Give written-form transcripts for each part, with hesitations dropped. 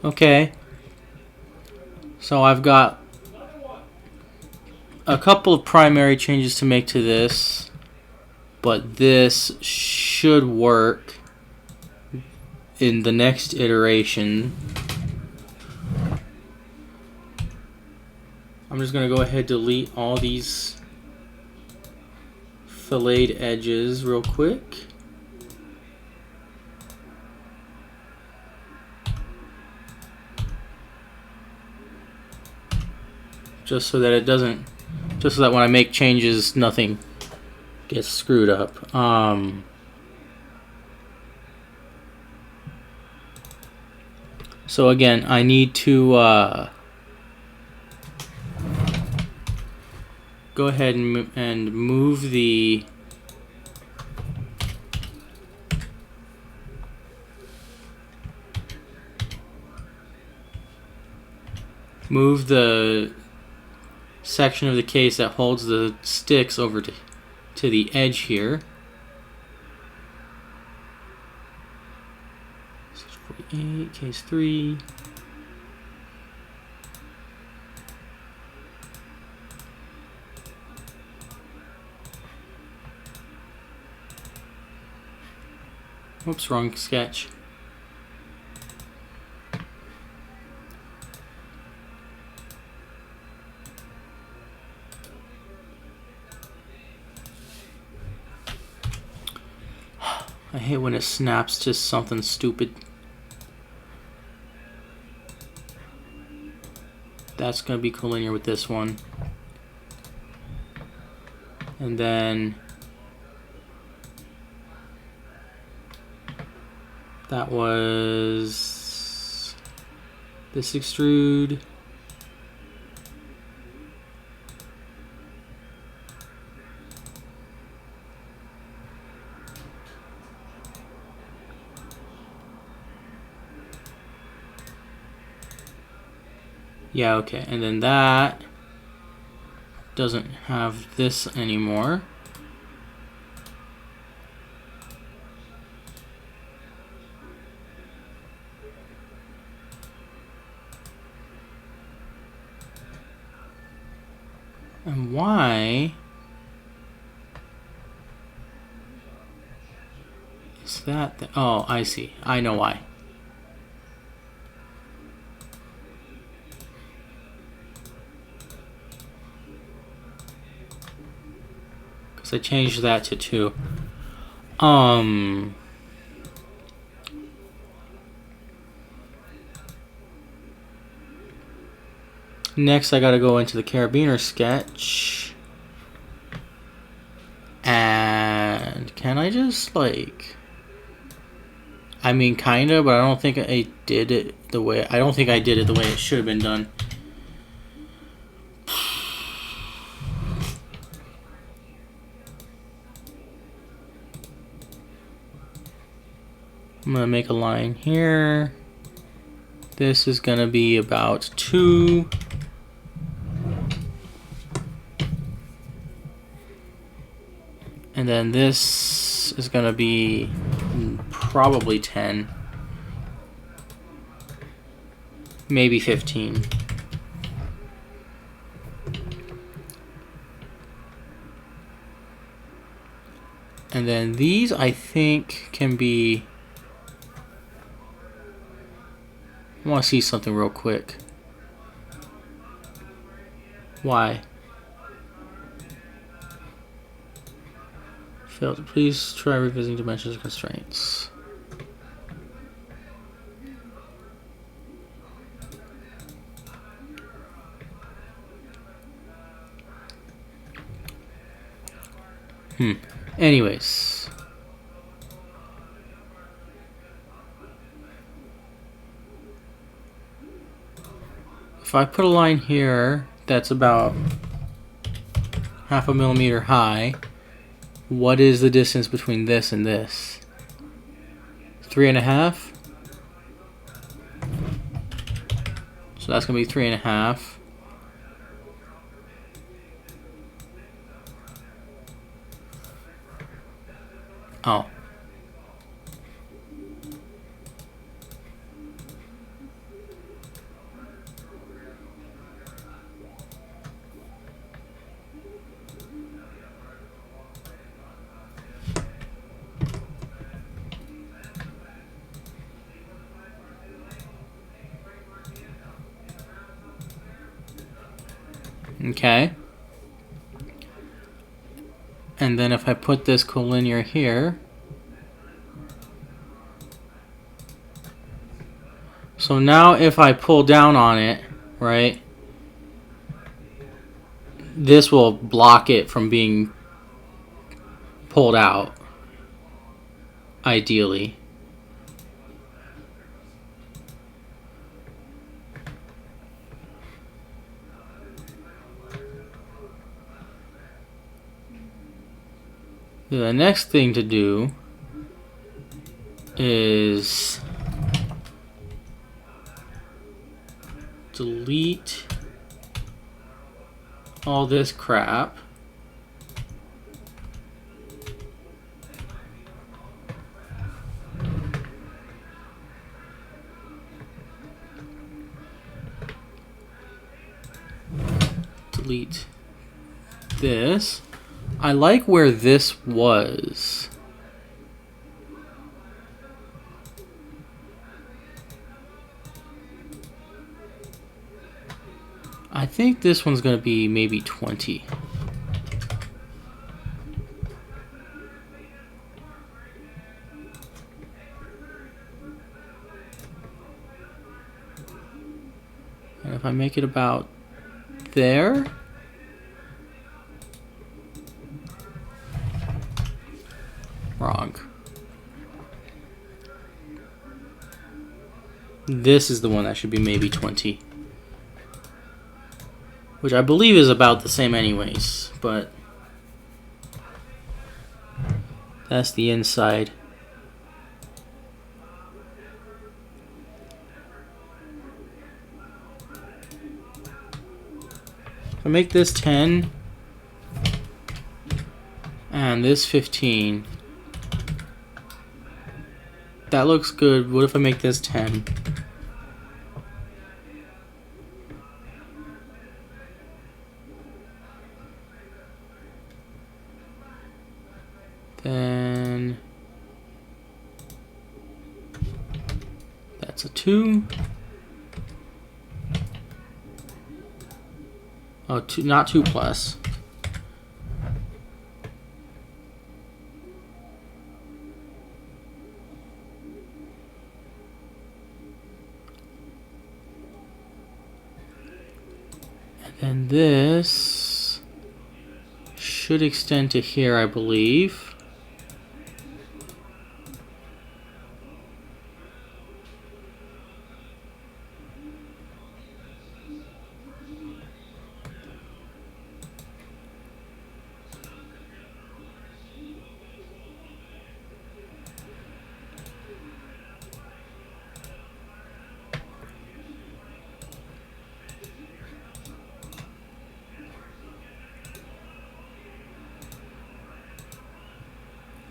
Okay, so I've got a couple of primary changes to make to this, but this should work in the next iteration. I'm just going to go ahead and delete all these filleted edges real quick. Just so that it doesn't, just so that when I make changes, nothing gets screwed up. So again, I need to go ahead and move the section of the case that holds the sticks over to the edge here. 48, case 3. Oops, wrong sketch. I hate when it snaps to something stupid. That's going to be collinear with this one. And then that was this extrude. Yeah, okay, and then that doesn't have this anymore. And why is that? Oh, I see. I know why. Because I changed that to 2. Next, I gotta go into the carabiner sketch. And can I just, like... I mean, kinda, but I don't think I did it the way... I don't think I did it the way it should have been done. I'm gonna make a line here. This is gonna be about 2. And then this is gonna be probably 10. Maybe 15. And then these, I think, can be... I want to see something real quick. Why? Failed. Please try revisiting dimensions and constraints. Anyways. If I put a line here that's about 0.5 millimeter high, what is the distance between this and this? 3.5? So that's going to be 3.5. Oh. Okay. And then if I put this collinear here, so now if I pull down on it, right, this will block it from being pulled out, ideally. The next thing to do is delete all this crap. Delete this. I like where this was. I think this one's going to be maybe 20. And if I make it about there, wrong. This is the one that should be maybe 20. Which I believe is about the same anyways, but that's the inside. If I make this 10 and this 15, that looks good. What if I make this 10? Then that's a 2. Oh, 2, not 2 plus. And then this should extend to here, I believe.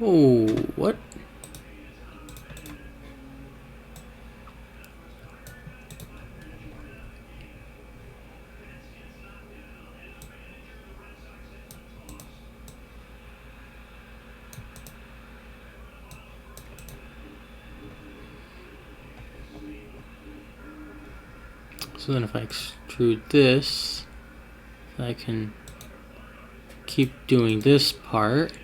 Oh, what? So then if I extrude this, I can keep doing this part.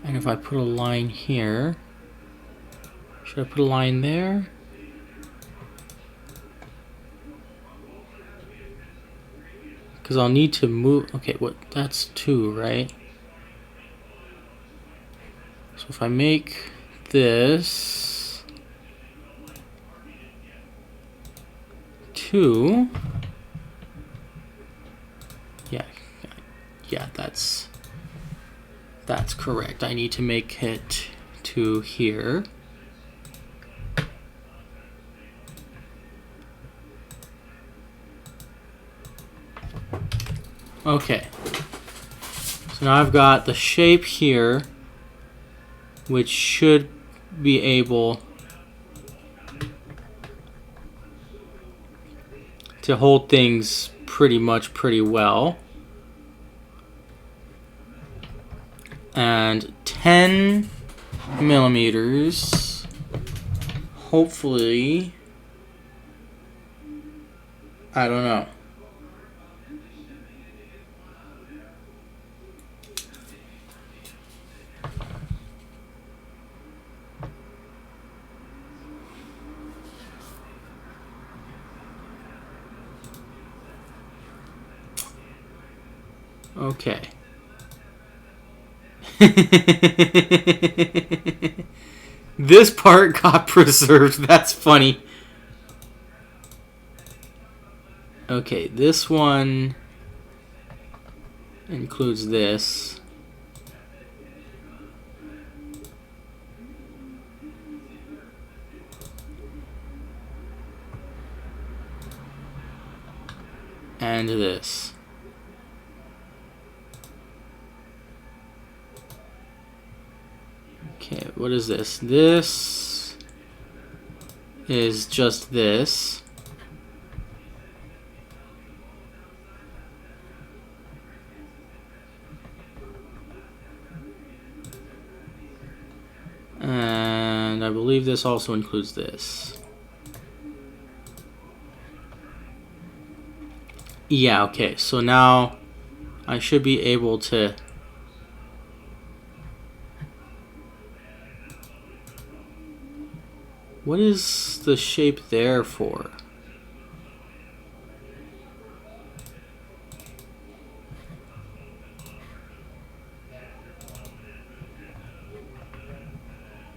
And if I put a line here, should I put a line there? Because I'll need to move. Okay, what? That's 2, right? So if I make this 2, yeah, that's correct. I need to make it to here. Okay. So now I've got the shape here, which should be able to hold things pretty well. And 10 millimeters, hopefully, I don't know. Okay. This part got preserved. That's funny. Okay, this one includes this. And this. Okay, what is this? This is just this. And I believe this also includes this. Yeah, okay, so now I should be able to... What is the shape there for?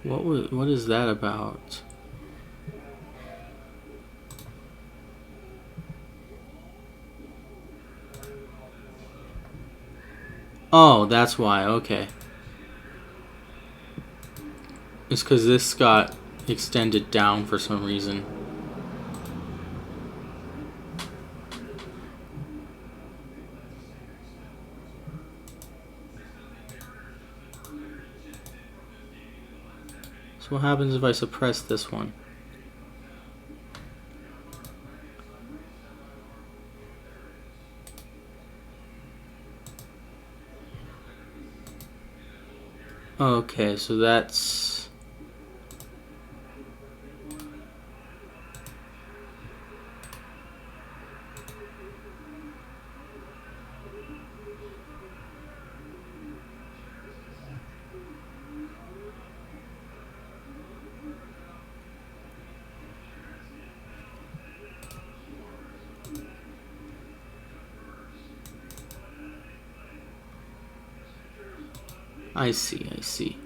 What is that about? Oh, that's why, okay. It's because this got extended down for some reason. So what happens if I suppress this one? Okay, so that's... I see, I see.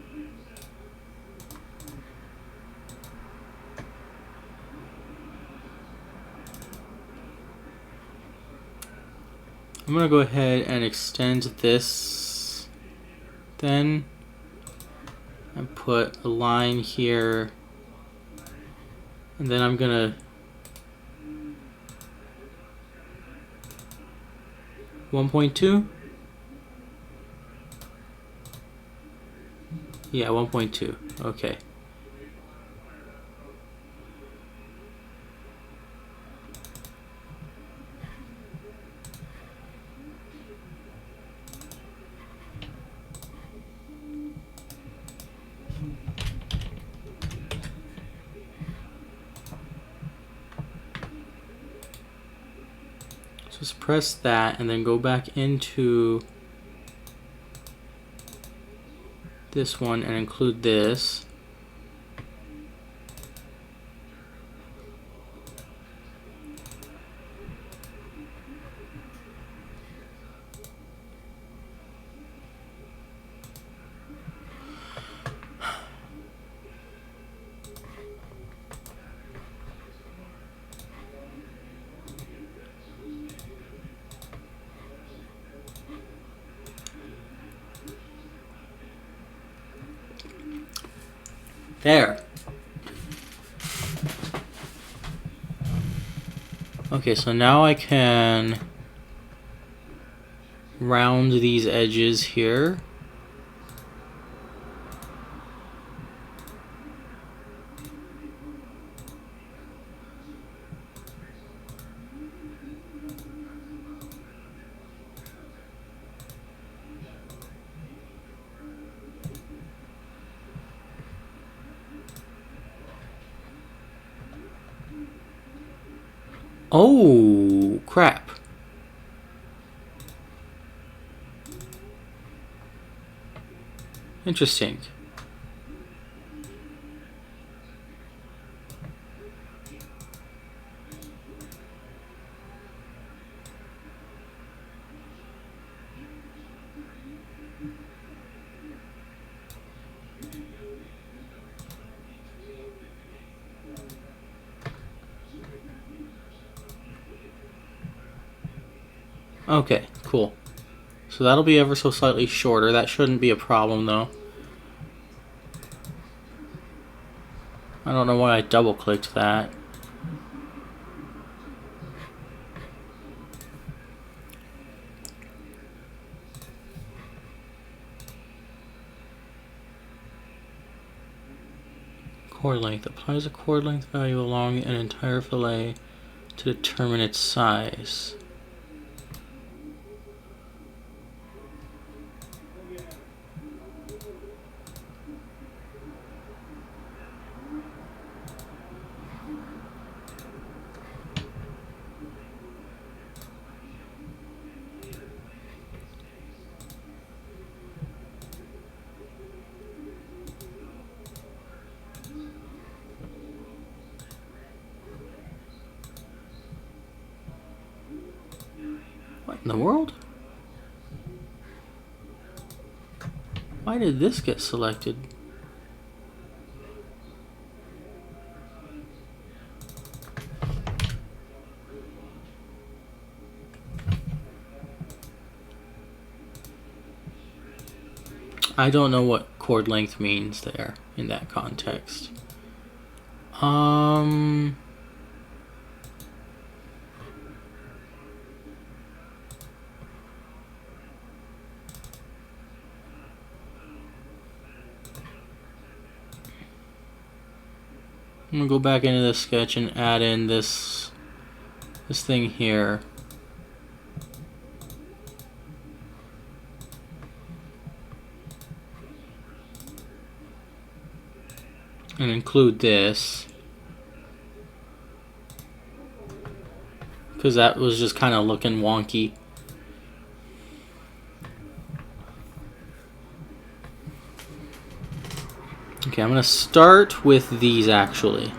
I'm gonna go ahead and extend this then and put a line here, and then I'm gonna (1.2)? Yeah, 1.2. Okay. So just press that and then go back into this one and include this. There. Okay, so now I can round these edges here. Oh, crap. Interesting. Okay, cool. So that'll be ever so slightly shorter. That shouldn't be a problem though. I don't know why I double clicked that. Cord length. Applies a cord length value along an entire fillet to determine its size. What in the world? Why did this get selected? I don't know what cord length means there in that context. I'm gonna go back into this sketch and add in this thing here. And include this. Because that was just kind of looking wonky. Okay, I'm gonna start with these actually.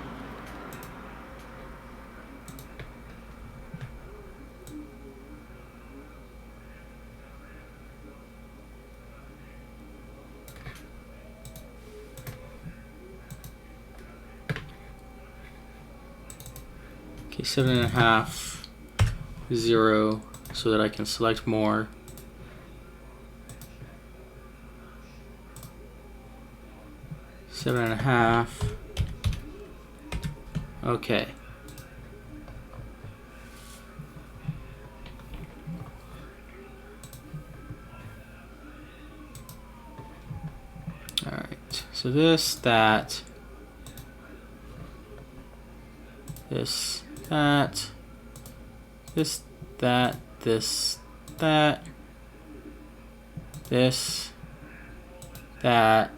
Okay, 7.5, 0, so that I can select more. Seven and a half. Okay. Alright, so this, that, this, that, this, that, this, that, this, that,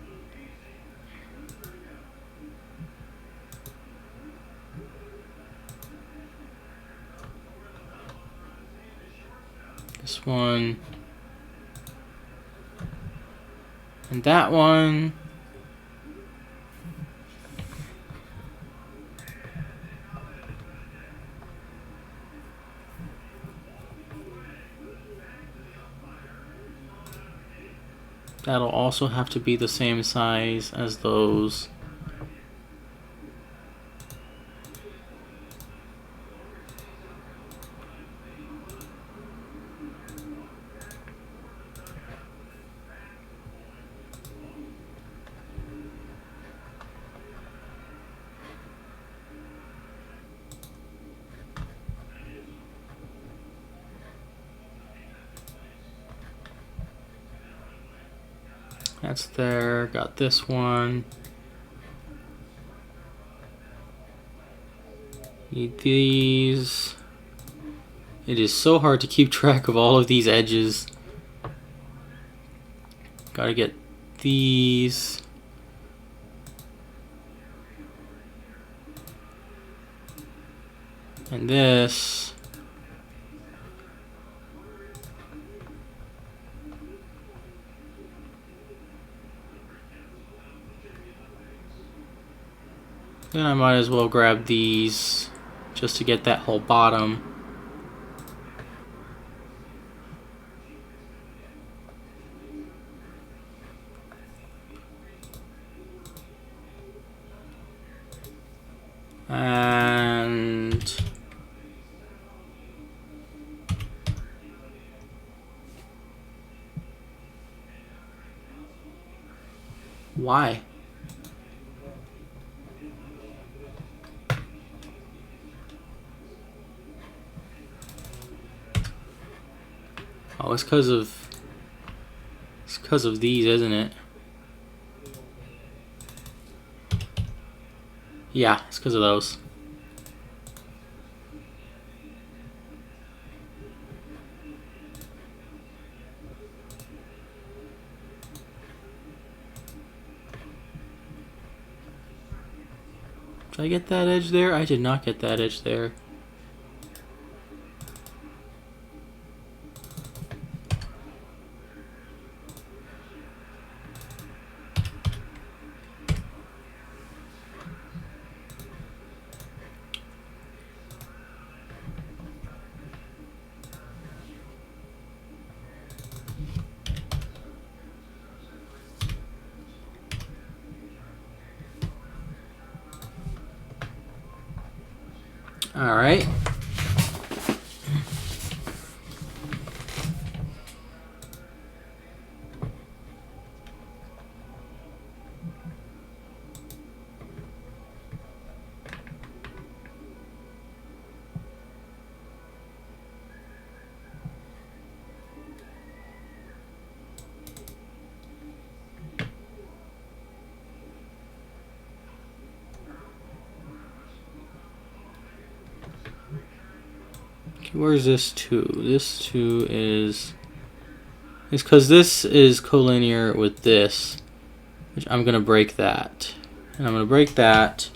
this one, and that one. That'll also have to be the same size as those. That's there. Got this one. Need these. It is so hard to keep track of all of these edges. Gotta get these. And this. Then I might as well grab these just to get that whole bottom. And Why? Oh, it's because of these, isn't it? Yeah, it's because of those. Did I get that edge there? I did not get that edge there. All right. Where's this 2? This 2 is because this is collinear with this, which I'm gonna break that, and I'm gonna break that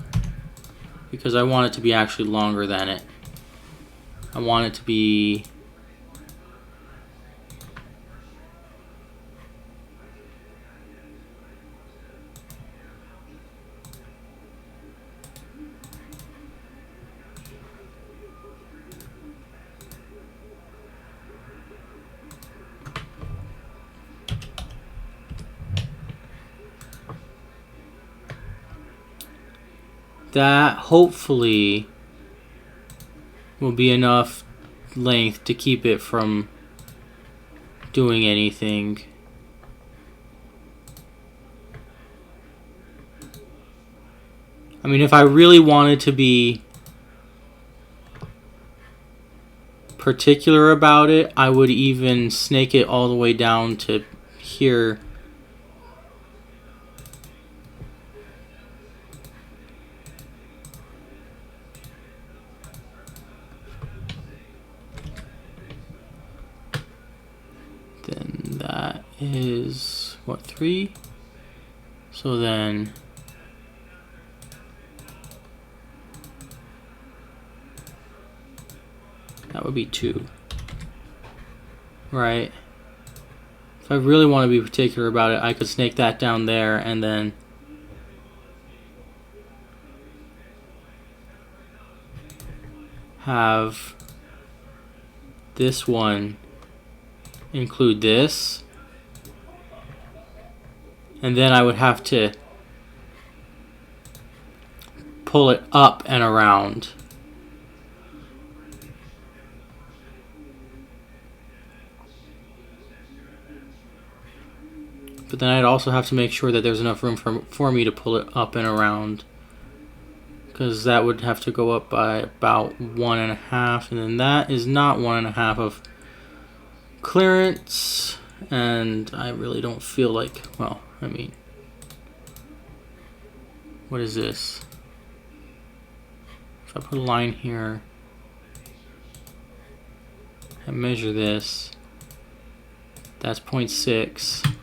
because I want it to be actually longer than it. I want it to be that. Hopefully will be enough length to keep it from doing anything. I mean, if I really wanted to be particular about it, I would even snake it all the way down to here. Then that is, what, 3? So then that would be 2. Right? If I really want to be particular about it, I could snake that down there and then have this one include this, and then I would have to pull it up and around. But then I'd also have to make sure that there's enough room for me to pull it up and around, because that would have to go up by about 1.5, and then that is not 1.5 of clearance, and I really don't feel like, well, I mean, what is this? If I put a line here and measure this, that's 0.6.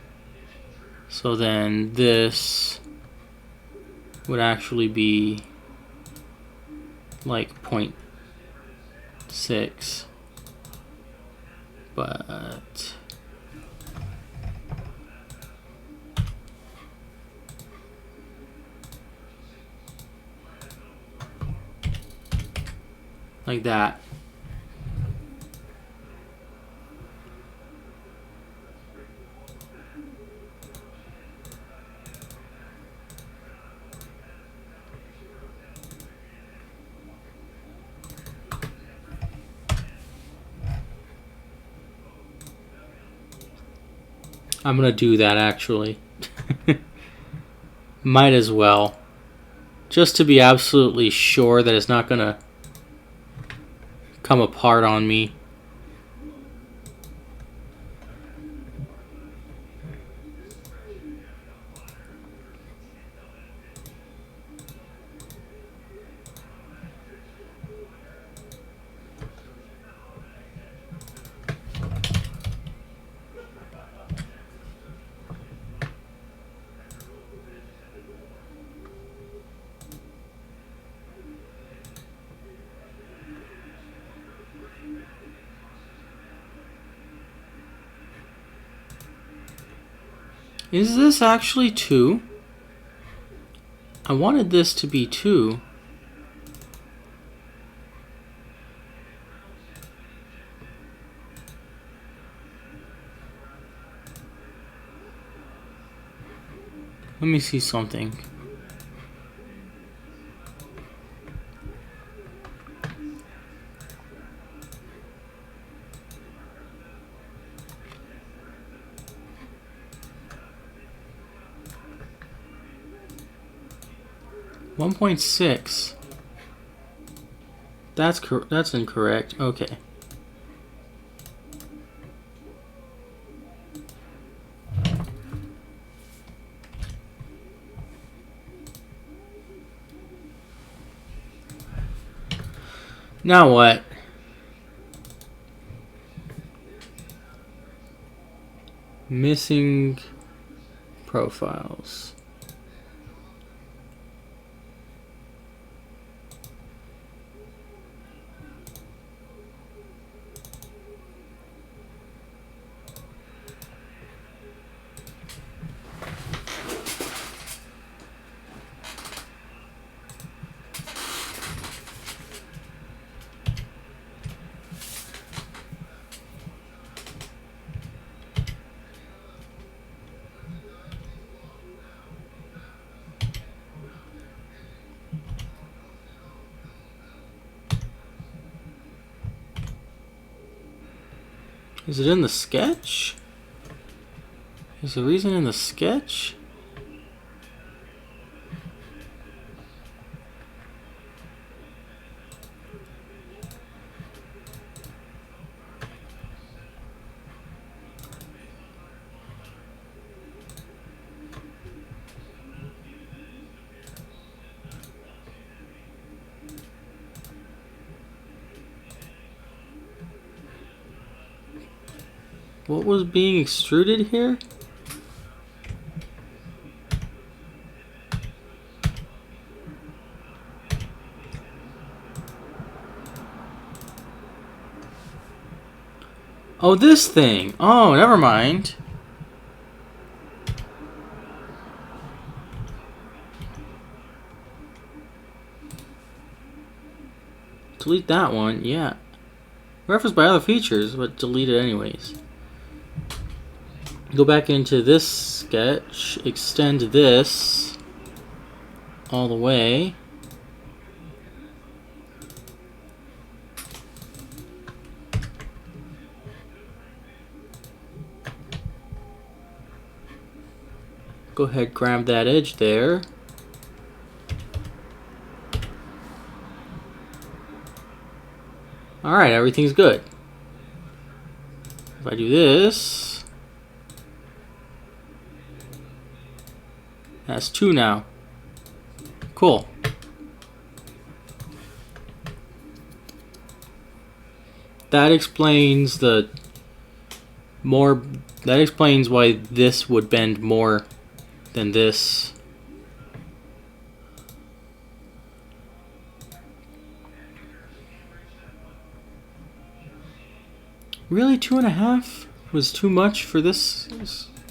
So then this would actually be like 0.6. But like that. I'm gonna do that actually. Might as well. Just to be absolutely sure that it's not gonna come apart on me. Is this actually 2? I wanted this to be 2. Let me see something. $1.6. That's incorrect. Okay. Now what? Missing profiles. Is it in the sketch? Is the reason in the sketch? What was being extruded here? Oh, this thing. Oh, never mind. Delete that one, yeah. Referenced by other features, but delete it anyways. Go back into this sketch, extend this all the way. Go ahead, grab that edge there. Alright, everything's good. If I do this, that's 2 now. Cool. That explains that explains why this would bend more than this. Really, 2.5 was too much for this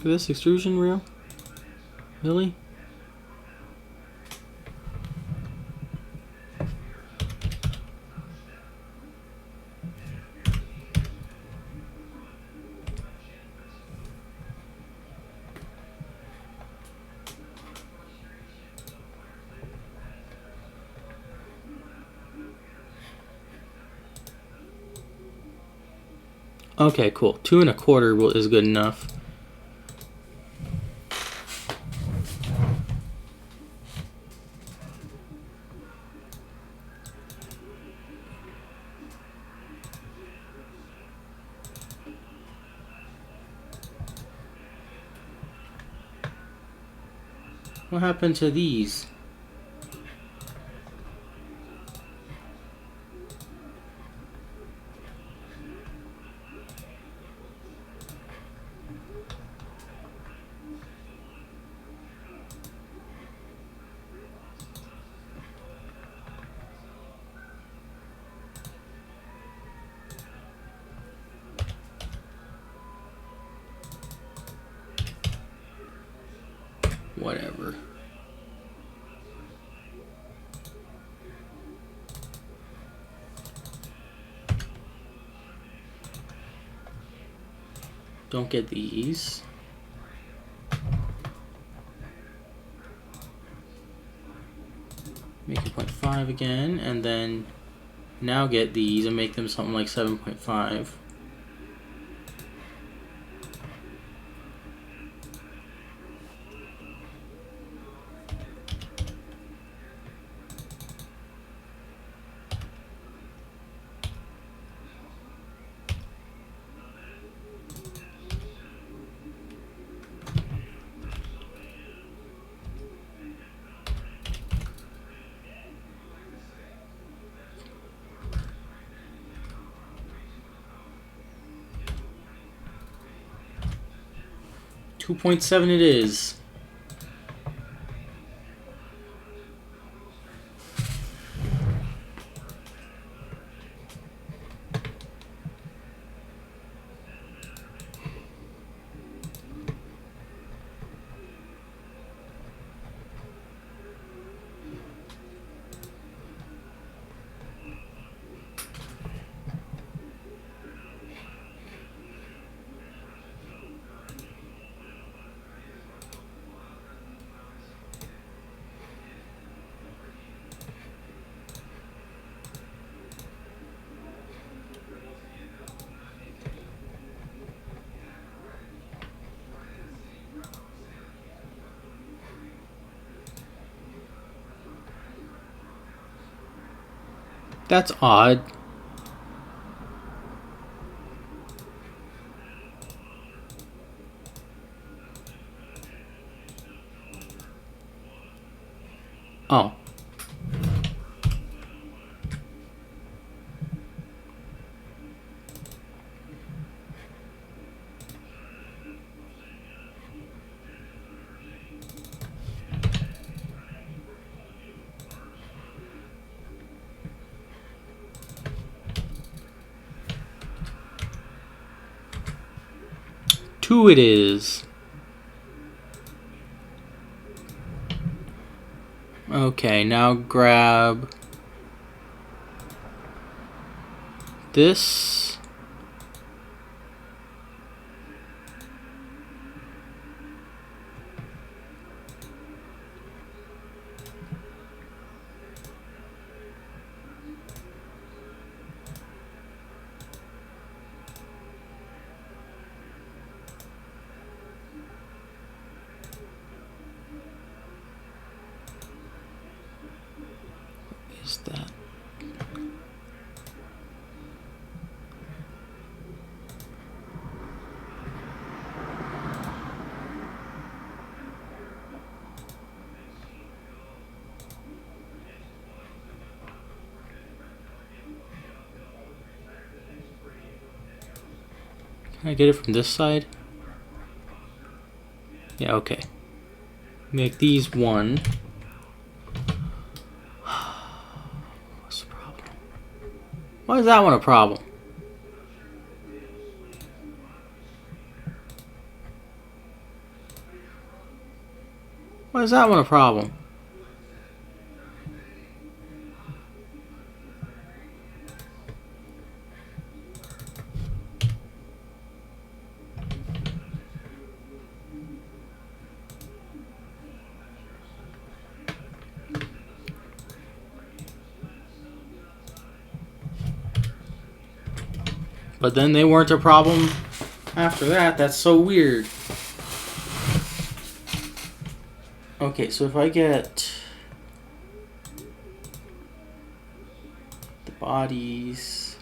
extrusion reel? Really? Okay, cool. 2.25 is good enough. What happened to these? Whatever. Don't get these. Make it 0.5 again, and then now get these and make them something like 7.5. $2.7 it is. That's odd. Oh. Two it is. Okay, now grab this. Is that? Can I get it from this side? Yeah, okay. Make these one. What's the problem? Why is that one a problem? Why is that one a problem? But then they weren't a problem after that. That's so weird. Okay, so if I get the bodies...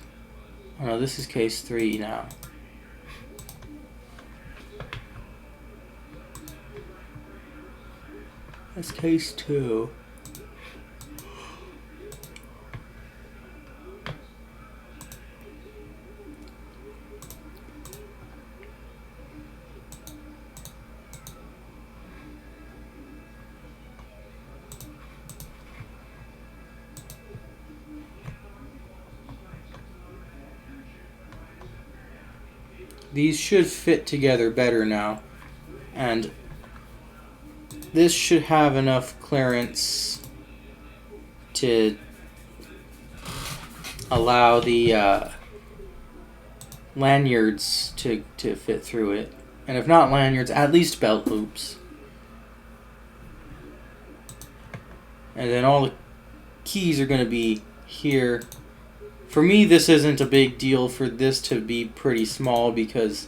Oh no, this is case 3 now. That's case 2. These should fit together better now, and this should have enough clearance to allow the lanyards to fit through it. And if not lanyards, at least belt loops. And then all the keys are going to be here. For me, this isn't a big deal for this to be pretty small because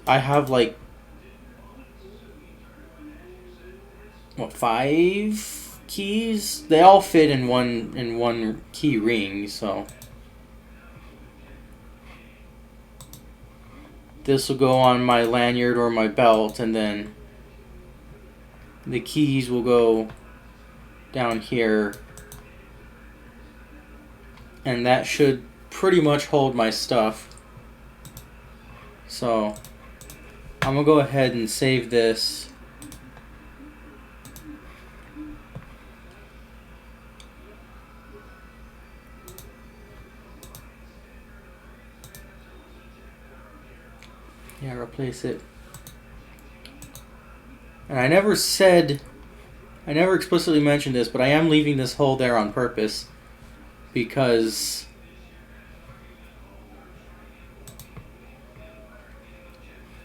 I have like, what, 5 keys? They all fit in one key ring, so this will go on my lanyard or my belt, and then the keys will go down here, and that should pretty much hold my stuff. So I'm gonna go ahead and save this. Yeah, replace it. And I never explicitly mentioned this, but I am leaving this hole there on purpose because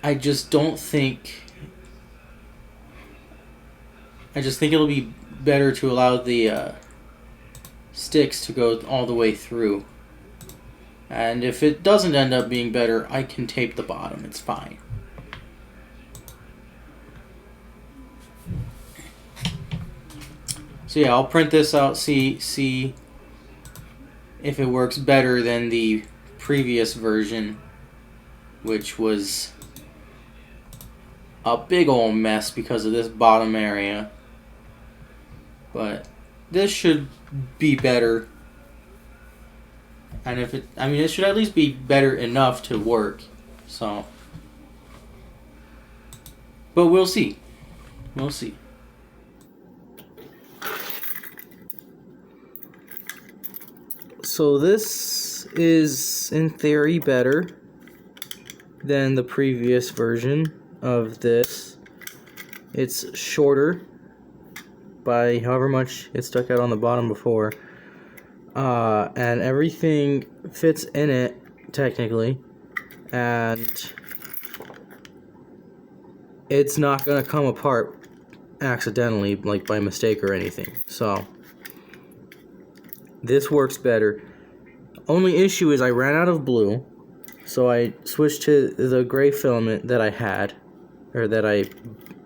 I just think it'll be better to allow the sticks to go all the way through. And if it doesn't end up being better, I can tape the bottom. It's fine. So yeah, I'll print this out, see if it works better than the previous version, which was a big old mess because of this bottom area. But this should be better. And it should at least be better enough to work. So, but we'll see. We'll see. So this is, in theory, better than the previous version of this. It's shorter by however much it stuck out on the bottom before. And everything fits in it, technically. And it's not going to come apart accidentally, like by mistake or anything. So this works better. Only issue is I ran out of blue, so I switched to the gray filament that I had, or that I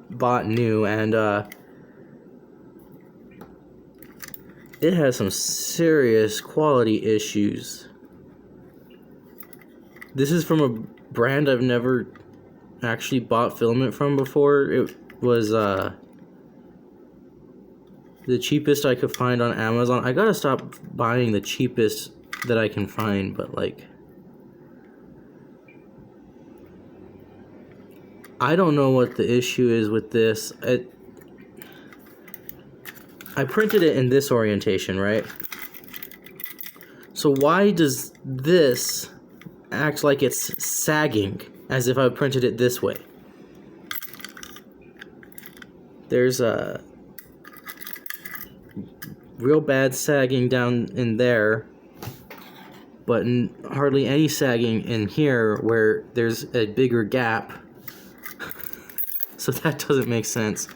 bought new, and it has some serious quality issues. This is from a brand I've never actually bought filament from before. It was the cheapest I could find on Amazon. I gotta stop buying the cheapest that I can find, but like, I don't know what the issue is with this. I printed it in this orientation, right? So why does this act like it's sagging as if I printed it this way? There's a real bad sagging down in there, but hardly any sagging in here where there's a bigger gap. So that doesn't make sense.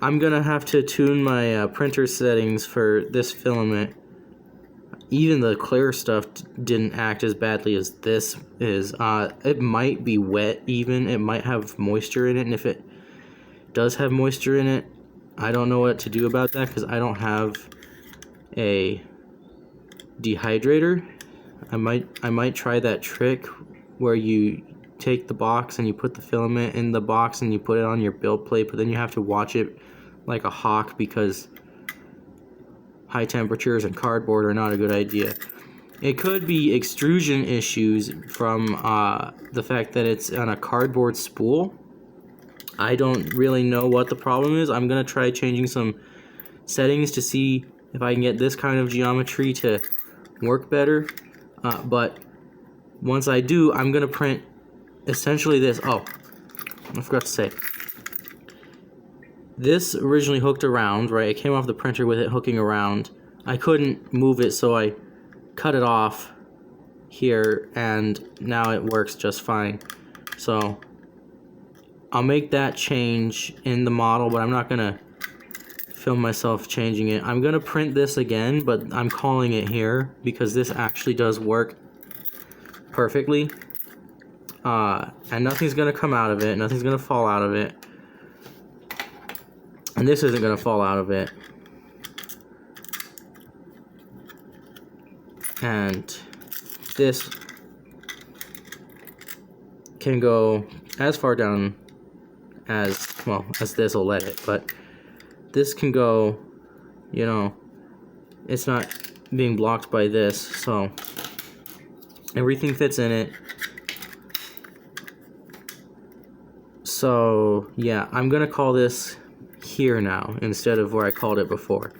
I'm gonna have to tune my printer settings for this filament. Even the clear stuff didn't act as badly as this is. It might be wet even. It might have moisture in it, and if it does have moisture in it, I don't know what to do about that because I don't have a dehydrator. I might try that trick where you take the box and you put the filament in the box and you put it on your build plate, but then you have to watch it like a hawk because high temperatures and cardboard are not a good idea. It could be extrusion issues from the fact that it's on a cardboard spool. I don't really know what the problem is. I'm gonna try changing some settings to see if I can get this kind of geometry to work better. But once I do, I'm gonna print essentially this. Oh, I forgot to say. This originally hooked around, right? It came off the printer with it hooking around. I couldn't move it, so I cut it off here, and now it works just fine. So I'll make that change in the model, but I'm not gonna film myself changing it. I'm gonna print this again, but I'm calling it here because this actually does work perfectly. And nothing's gonna come out of it, nothing's gonna fall out of it. And this isn't gonna fall out of it. And this can go as far down as, well, as this will let it, but this can go, you know, it's not being blocked by this, so everything fits in it. So yeah, I'm gonna call this here now instead of where I called it before.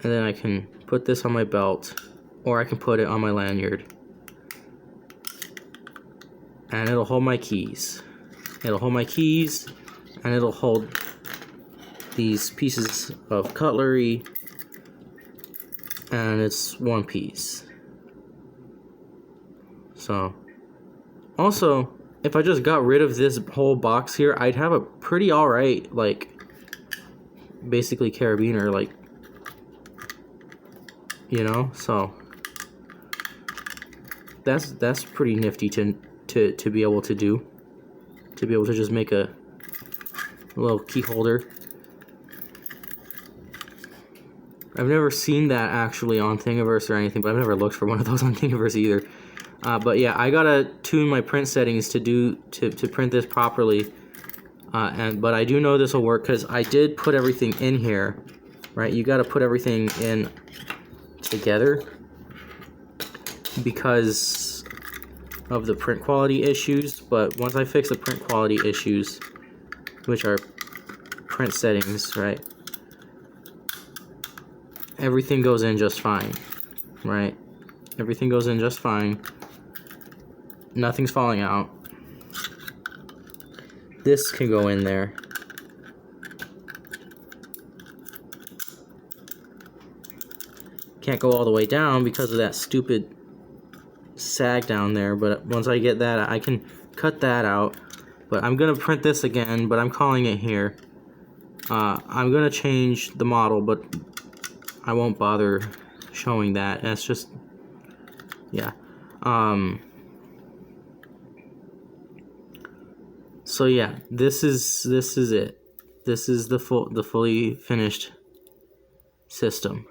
And then I can put this on my belt, or I can put it on my lanyard. And it'll hold my keys. It'll hold my keys, and it'll hold these pieces of cutlery, and it's one piece. So, also, if I just got rid of this whole box here, I'd have a pretty alright, like, basically carabiner, like, you know, so that's pretty nifty to be able to do, to be able to just make a little key holder. I've never seen that actually on Thingiverse or anything, but I've never looked for one of those on Thingiverse either. But yeah, I gotta tune my print settings to print this properly. But I do know this will work because I did put everything in here, right? You gotta put everything in together because of the print quality issues. But once I fix the print quality issues, which are print settings, right? Everything goes in just fine, right? Everything goes in just fine. Nothing's falling out. This can go in there. Can't go all the way down because of that stupid sag down there, but once I get that, I can cut that out. But I'm gonna print this again, but I'm calling it here. I'm gonna change the model, but I won't bother showing that. That's just, yeah. So yeah, this is it. This is the fully finished system.